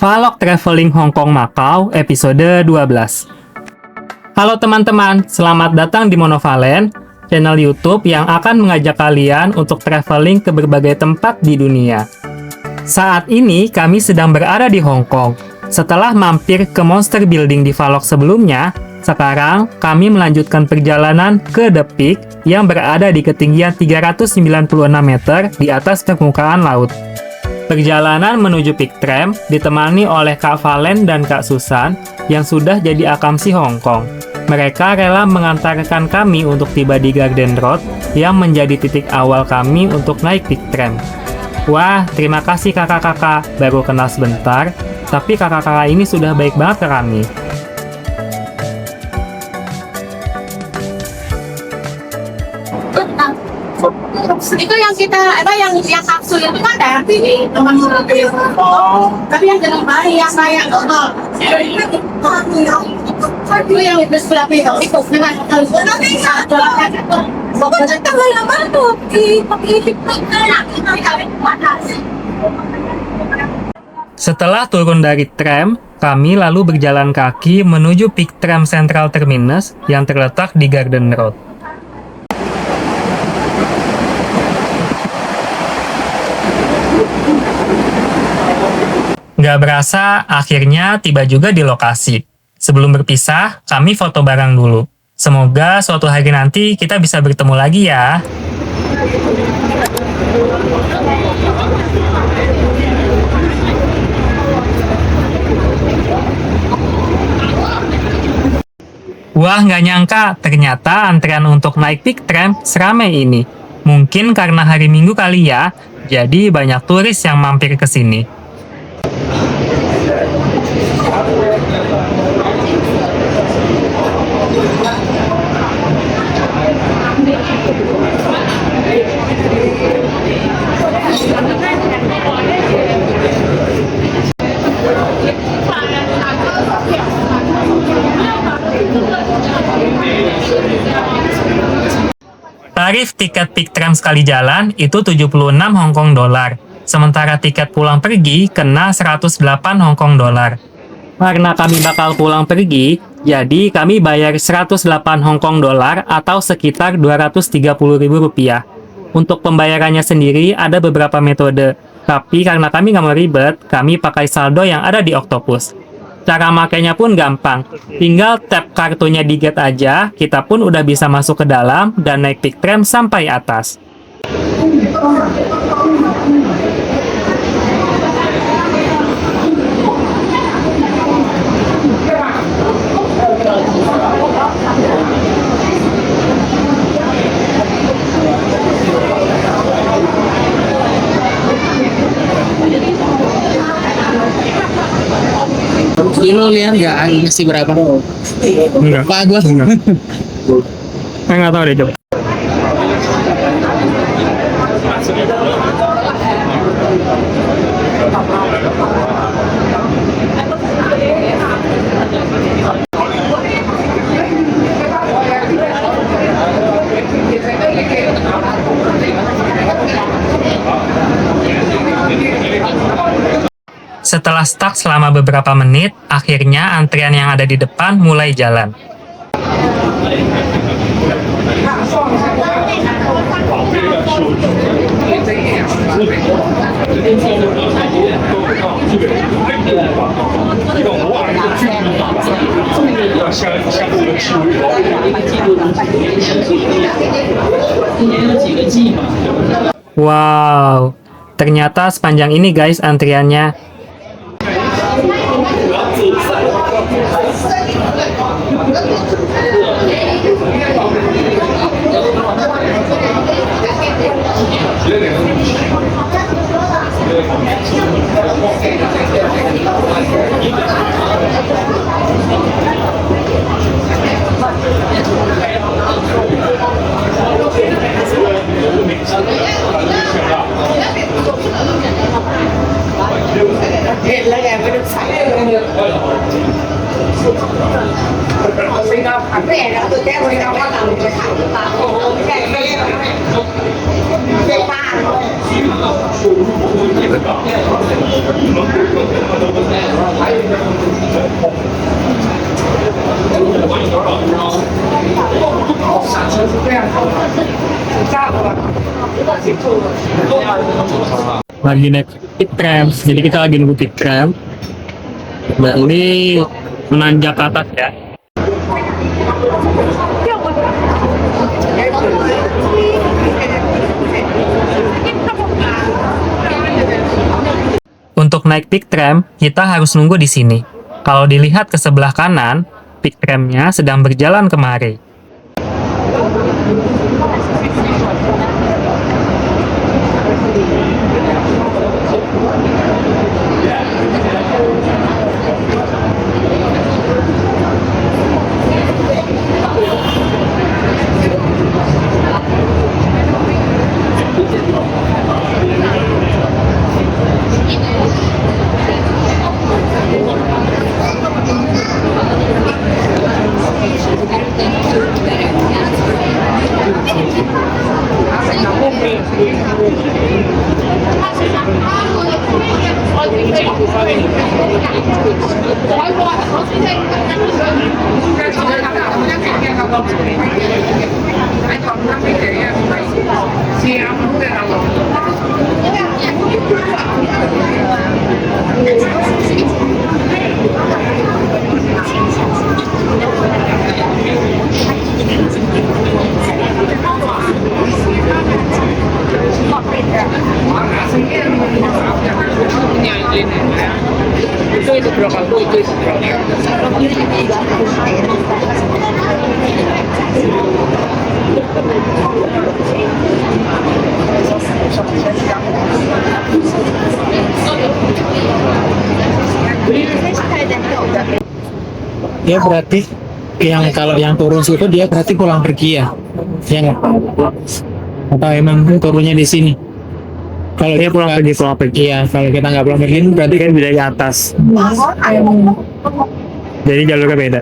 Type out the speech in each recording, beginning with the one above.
Vlog Traveling Hong Kong Macau episode 12. Halo teman-teman, selamat datang di Monovalen, channel YouTube yang akan mengajak kalian untuk traveling ke berbagai tempat di dunia. Saat ini kami sedang berada di Hong Kong. Setelah mampir ke Monster Building di vlog sebelumnya, sekarang kami melanjutkan perjalanan ke The Peak yang berada di ketinggian 396 meter di atas permukaan laut. Perjalanan menuju Peak Tram ditemani oleh Kak Valen dan Kak Susan yang sudah jadi akamsi Hong Kong. Mereka rela mengantarkan kami untuk tiba di Garden Road yang menjadi titik awal kami untuk naik Peak Tram. Wah, terima kasih kakak-kakak, baru kenal sebentar, tapi kakak-kakak ini sudah baik banget ke kami. Itu yang kita yang kapsul itu kan daerah sini teman tapi yang dengan bayi yang saya itu yang di sebelah itu dengan pokoknya tanggal lama tuh Setelah turun dari tram, kami lalu berjalan kaki menuju Peak Tram Central Terminus yang terletak di Garden Road. Nggak berasa, akhirnya tiba juga di lokasi. Sebelum berpisah, kami foto bareng dulu. Semoga suatu hari nanti kita bisa bertemu lagi ya. Wah, nggak nyangka, ternyata antrean untuk naik Peak Tram seramai ini. Mungkin karena hari Minggu kali ya, jadi banyak turis yang mampir ke sini. Tarif tiket Peak Tram sekali jalan itu 76 Hong Kong dolar, sementara tiket pulang pergi kena 108 Hong Kong dolar. Karena kami bakal pulang pergi, jadi kami bayar 108 Hong Kong dolar atau sekitar Rp230.000. Untuk pembayarannya sendiri ada beberapa metode, tapi karena kami nggak mau ribet, kami pakai saldo yang ada di Octopus. Cara makainya pun gampang, tinggal tap kartunya di gate aja, kita pun udah bisa masuk ke dalam dan naik Peak Tram sampai atas. Lo lihat nggak ngasih berapa? Enggak. Pak gua Saya nggak tahu deh, coba. Setelah stuck selama beberapa menit, akhirnya antrian yang ada di depan mulai jalan. Wow, ternyata sepanjang ini guys antriannya. Lagi naik pick tram, jadi kita lagi nunggu pick tram. Dan ini menanjak ke atas ya. Untuk naik pick tram, kita harus nunggu di sini. Kalau dilihat ke sebelah kanan, pick tramnya sedang berjalan kemari. Dia berarti kalau yang turun situ dia berarti pulang pergi ya? Ya nggak? Atau emang turunnya di sini? Kalau dia pulang pergi ya. Kalau kita nggak pulang pergi berarti kan Dari atas. Jadi jalurnya beda.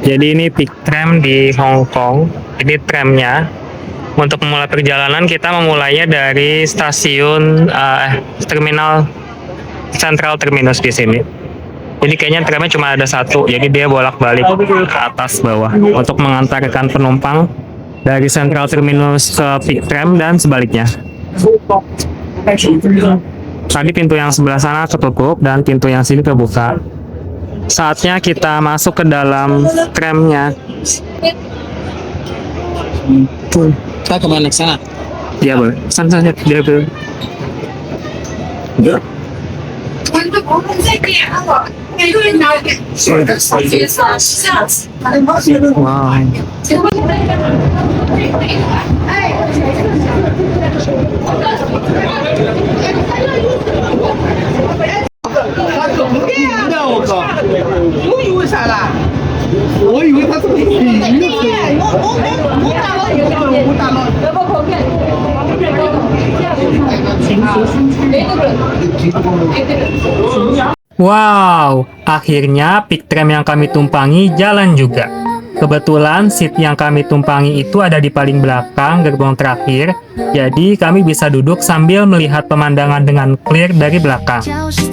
Jadi ini pick tram di Hong Kong. Ini tramnya. Untuk memulai perjalanan kita memulainya dari stasiun terminal Central Terminus di sini. Jadi kayaknya tramnya cuma ada satu, jadi dia bolak-balik ke atas bawah untuk mengantarkan penumpang dari Central Terminus ke pick tram dan sebaliknya. Tadi pintu yang sebelah sana ketutup dan pintu yang sini kebuka. Saatnya kita masuk ke dalam tramnya. kita kemana ke sana? Iya boleh. Sana dia boleh. Wow. Wow, akhirnya pick tram yang kami tumpangi jalan juga. Kebetulan seat yang kami tumpangi itu ada di paling belakang gerbong terakhir, jadi kami bisa duduk sambil melihat pemandangan dengan clear dari belakang.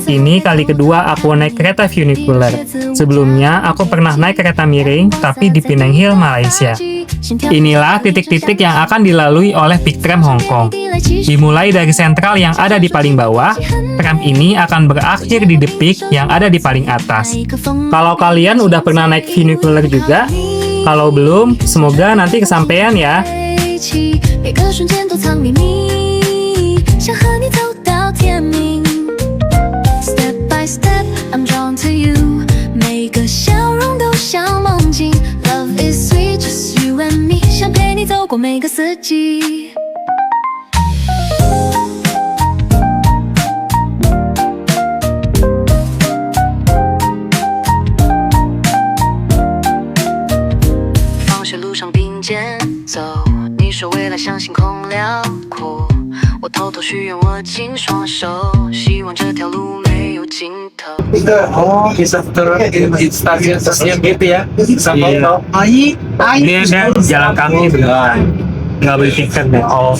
Ini kali kedua aku naik kereta funicular. Sebelumnya aku pernah naik kereta miring, tapi di Penang Hill, Malaysia. Inilah titik-titik yang akan dilalui oleh pick tram Hong Kong. Dimulai dari sentral yang ada di paling bawah, tram ini akan berakhir di The Peak yang ada di paling atas. Kalau kalian udah pernah naik funicular juga, kalau belum, semoga nanti kesampaian ya. Step by step, I'm drawn to you. 每个笑容都像梦境。Love is sweet, just you and me， 想陪你走过每个四季。放学路上并肩走，你说未来像星空辽阔，我偷偷许愿握紧双手，希望这条路没有尽头。 Oh, bisa turun di stasiun gitu ya? Sampai Ini dia jalan kaki beneran, nggak beli tiket deh. Oh,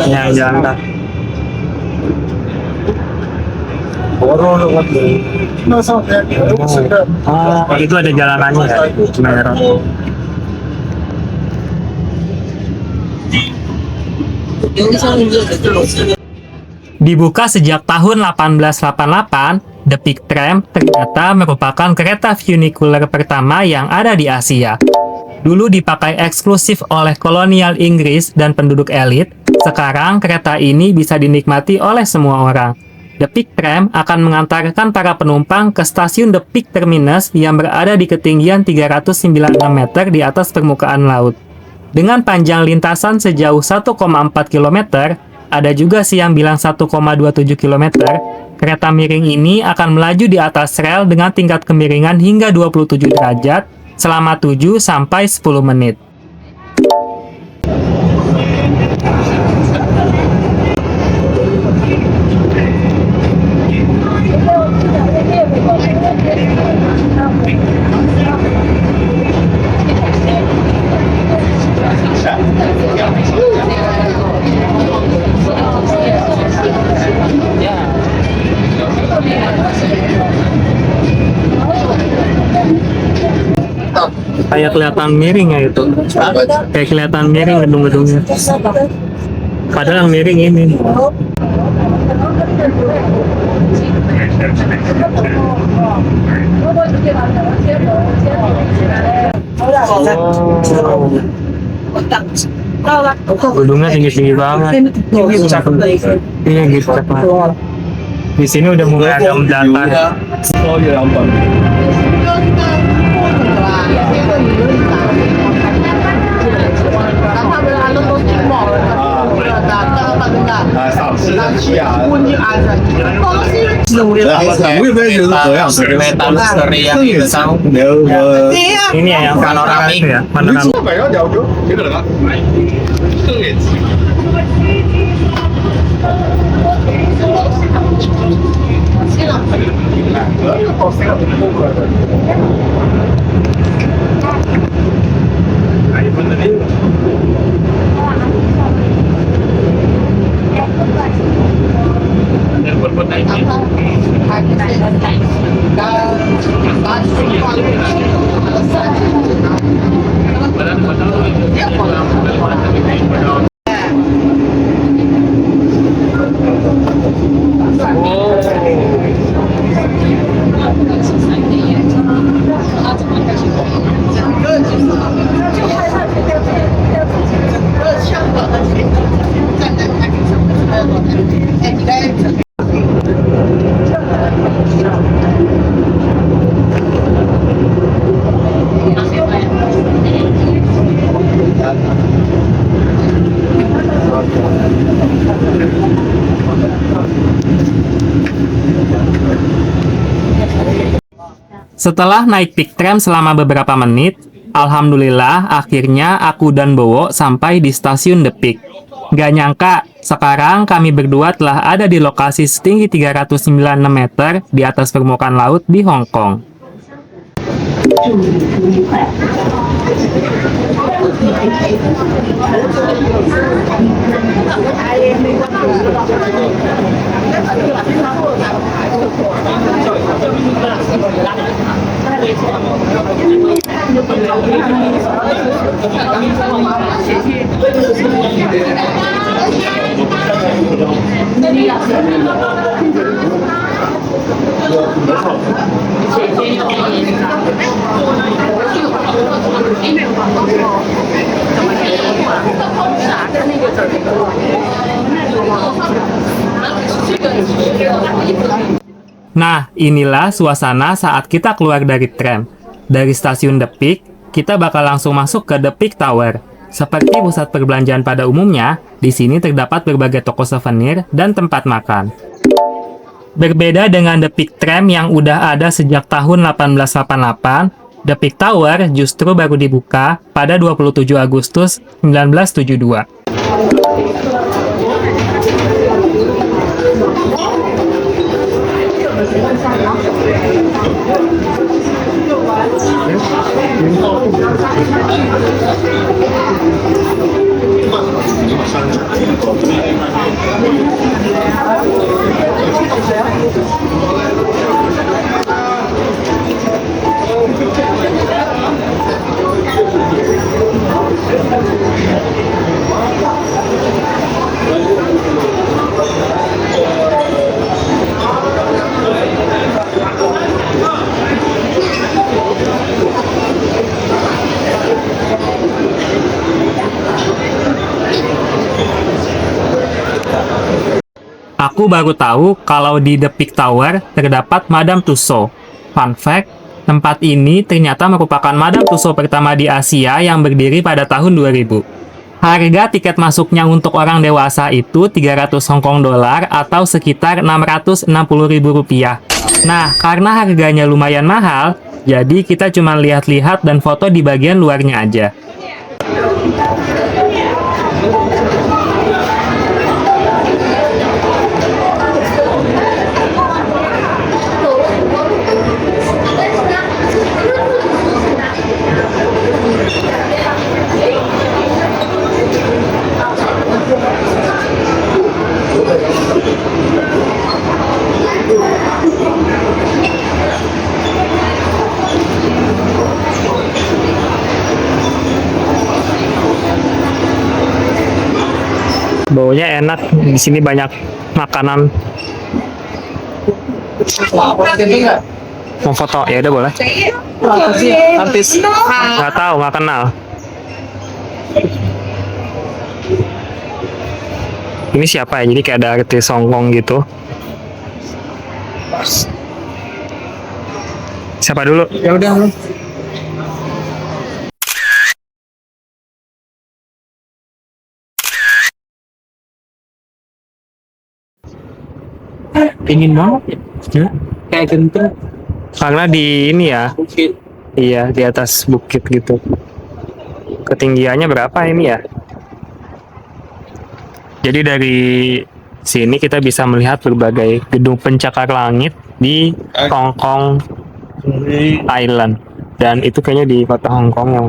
ya jalan kaki. Itu ada jalanannya ya, Semeron. Dibuka sejak tahun 1888, The Peak Tram ternyata merupakan kereta funikular pertama yang ada di Asia. Dulu dipakai eksklusif oleh kolonial Inggris dan penduduk elit, sekarang kereta ini bisa dinikmati oleh semua orang. The Peak Tram akan mengantarkan para penumpang ke stasiun The Peak Terminus yang berada di ketinggian 396 meter di atas permukaan laut. Dengan panjang lintasan sejauh 1,4 km, ada juga sih yang bilang 1,27 km, kereta miring ini akan melaju di atas rel dengan tingkat kemiringan hingga 27 derajat selama 7 sampai 10 menit. Kayak kelihatan miring ya itu. Kayak kelihatan miring gedung-gedungnya. Padahal yang miring ini. Gedungnya tinggi-tinggi banget. Iya gitu. Di sini udah mulai ada mendatar. Ini ya yang panoramik ya, panoramik. Setelah naik Peak Tram selama beberapa menit, alhamdulillah akhirnya aku dan Bowo sampai di stasiun The Peak. Gak nyangka, sekarang kami berdua telah ada di lokasi setinggi 396 meter di atas permukaan laut di Hong Kong. Nah, inilah suasana saat kita keluar dari tram. Dari stasiun The Peak, kita bakal langsung masuk ke The Peak Tower. Seperti pusat perbelanjaan pada umumnya, di sini terdapat berbagai toko souvenir dan tempat makan. Berbeda dengan The Peak Tram yang udah ada sejak tahun 1888, The Peak Tower justru baru dibuka pada 27 Agustus 1972. Aku baru tahu kalau di The Peak Tower terdapat Madame Tussauds. Fun fact, tempat ini ternyata merupakan Madame Tussauds pertama di Asia yang berdiri pada tahun 2000. Harga tiket masuknya untuk orang dewasa itu 300 Hong Kong dolar atau sekitar 660.000 rupiah. Nah, karena harganya lumayan mahal, jadi kita cuma lihat-lihat dan foto di bagian luarnya aja. Baunya enak, di sini banyak makanan. Mau foto? Ya udah boleh. Artis. Nggak tahu, nggak kenal. Ini siapa ya? Jadi kayak ada artis Hongkong gitu. Siapa dulu? Ya udah. Pingin banget ya. Kayak genting. Karena di ini ya, Bukit. iya di atas bukit gitu. Ketinggiannya berapa ini ya? Jadi dari sini kita bisa melihat berbagai gedung pencakar langit di Hong Kong Island. Dan itu kayaknya di kota Hong Kong yang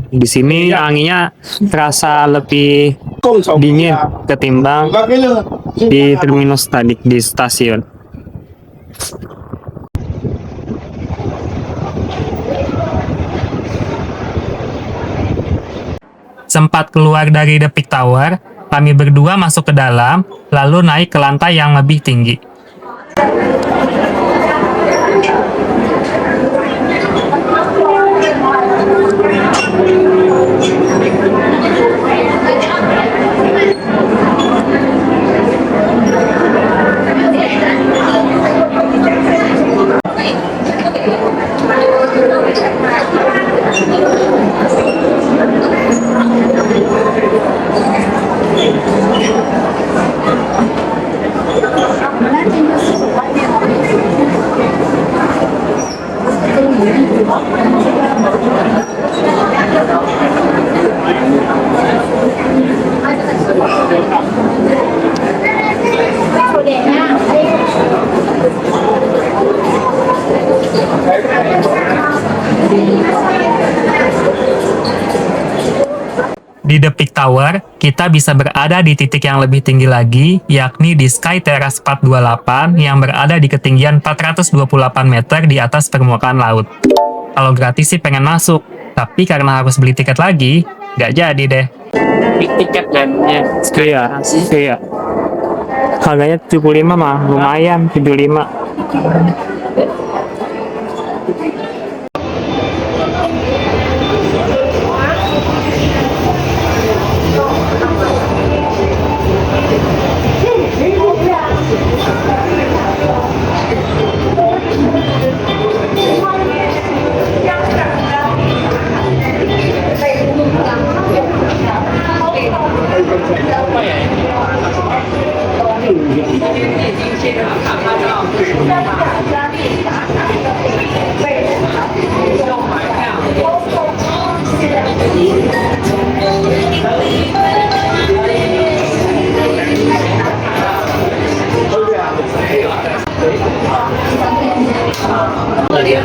di sini anginnya terasa lebih dingin ketimbang di terminus tadi di stasiun. Sempat keluar dari The Peak Tower, kami berdua masuk ke dalam, lalu naik ke lantai yang lebih tinggi. Di The Peak Tower, kita bisa berada di titik yang lebih tinggi lagi, yakni di Sky Terrace 428 yang berada di ketinggian 428 meter di atas permukaan laut. Kalau gratis sih pengen masuk, tapi karena harus beli tiket lagi, nggak jadi deh. Tiket kan ya. Iya. Harganya 75 mah, lumayan 75.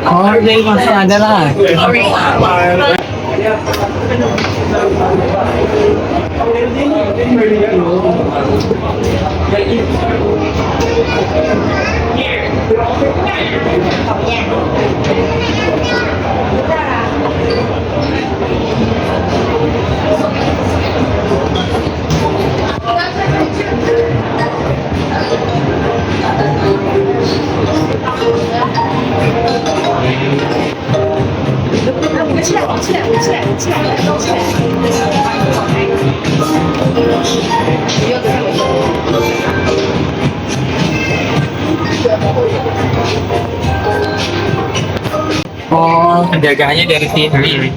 Oh, ini masih ada lah. Oh, penjagaannya dari sini.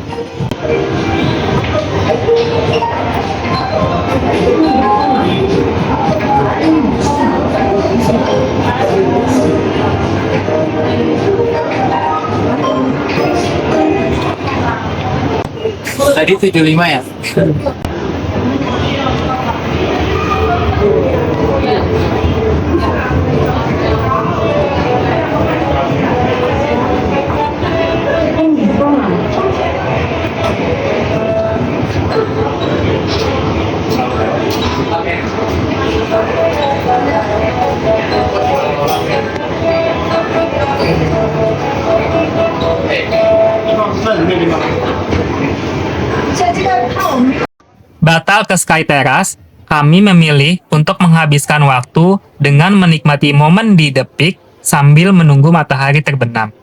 Tadi 75 ya? Batal ke Sky Terrace, kami memilih untuk menghabiskan waktu dengan menikmati momen di The Peak sambil menunggu matahari terbenam.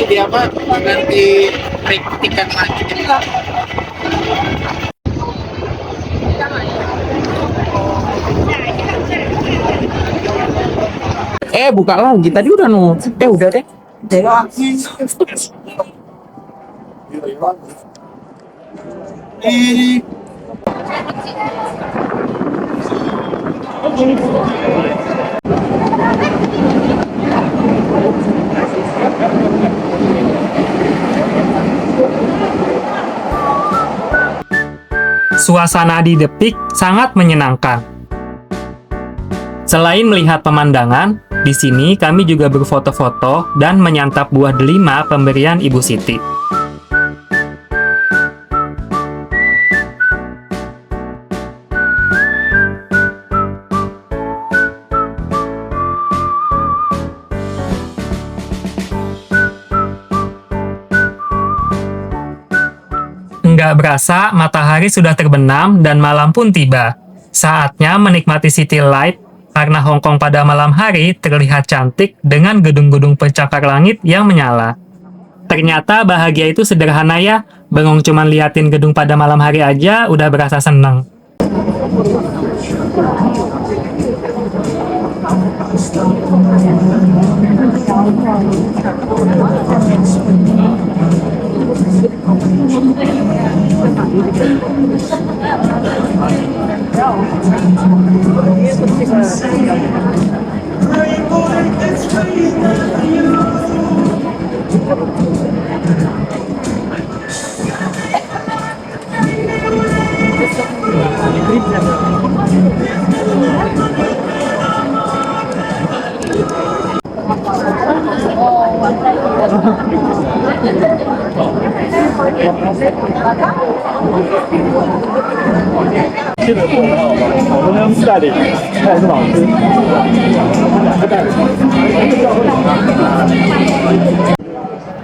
Dia apa? Ganti tiket lagi. Buka lagi. Tadi udah udah deh. Suasana di The Peak sangat menyenangkan. Selain melihat pemandangan, di sini kami juga berfoto-foto dan menyantap buah delima pemberian Ibu Siti. Nggak berasa, matahari sudah terbenam dan malam pun tiba. Saatnya menikmati City Light, karena Hong Kong pada malam hari terlihat cantik dengan gedung-gedung pencakar langit yang menyala. Ternyata bahagia itu sederhana ya, bengong cuman liatin gedung pada malam hari aja udah berasa seneng.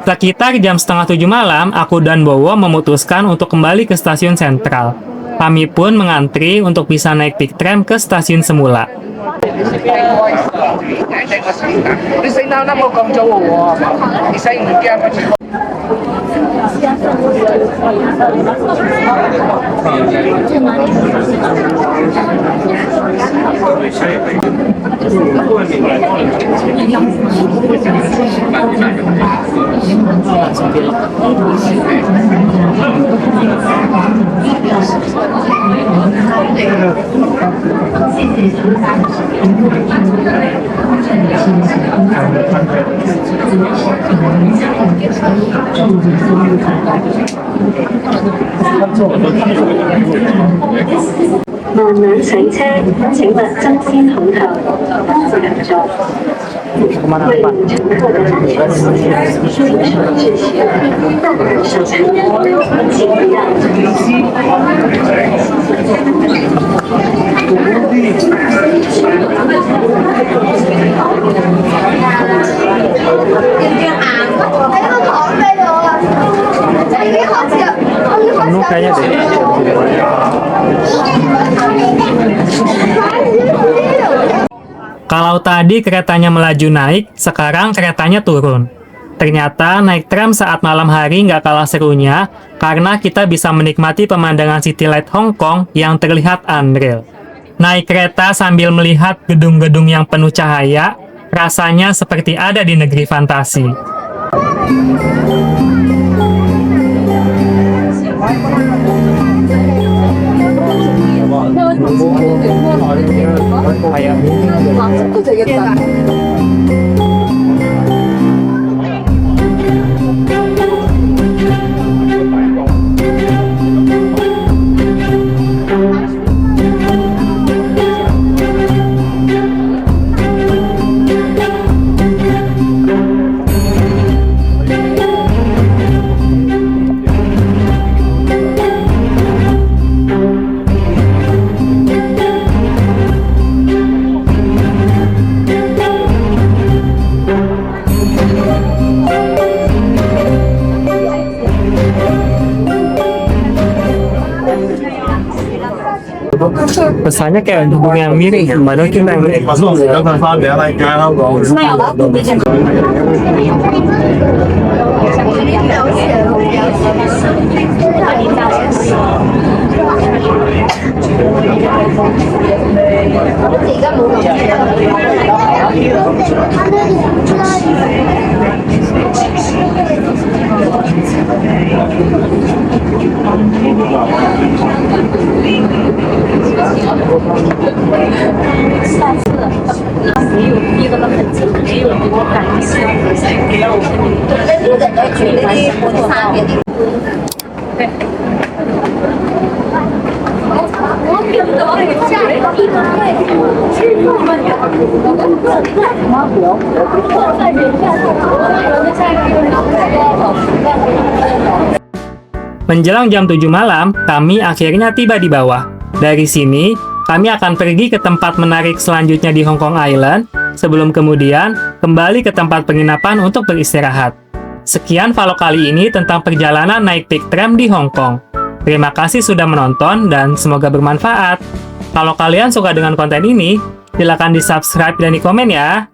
Sekitar jam setengah 7 malam, aku dan Bowo memutuskan untuk kembali ke stasiun sentral. Kami pun mengantri untuk bisa naik Peak Tram ke stasiun semula. 你死鬧得冇咁早喎，你使唔驚乜？ 慢慢上車，請勿爭先恐後，多謝合作。為了乘客的安全起見，請守秩序，到人上車，請不要。Kalau tadi keretanya melaju naik, sekarang keretanya turun. Ternyata naik tram saat malam hari nggak kalah serunya karena kita bisa menikmati pemandangan City Light Hong Kong yang terlihat unreal. Naik kereta sambil melihat gedung-gedung yang penuh cahaya, rasanya seperti ada di negeri fantasi. Pesannya kayak gedung yang miring, padahal kita yang miring. Menjelang jam 7 malam, kami akhirnya tiba di bawah. Dari sini, kami akan pergi ke tempat menarik selanjutnya di Hong Kong Island, sebelum kemudian kembali ke tempat penginapan untuk beristirahat. Sekian vlog kali ini tentang perjalanan naik Peak Tram di Hong Kong. Terima kasih sudah menonton dan semoga bermanfaat. Kalau kalian suka dengan konten ini, silakan di-subscribe dan di komen ya.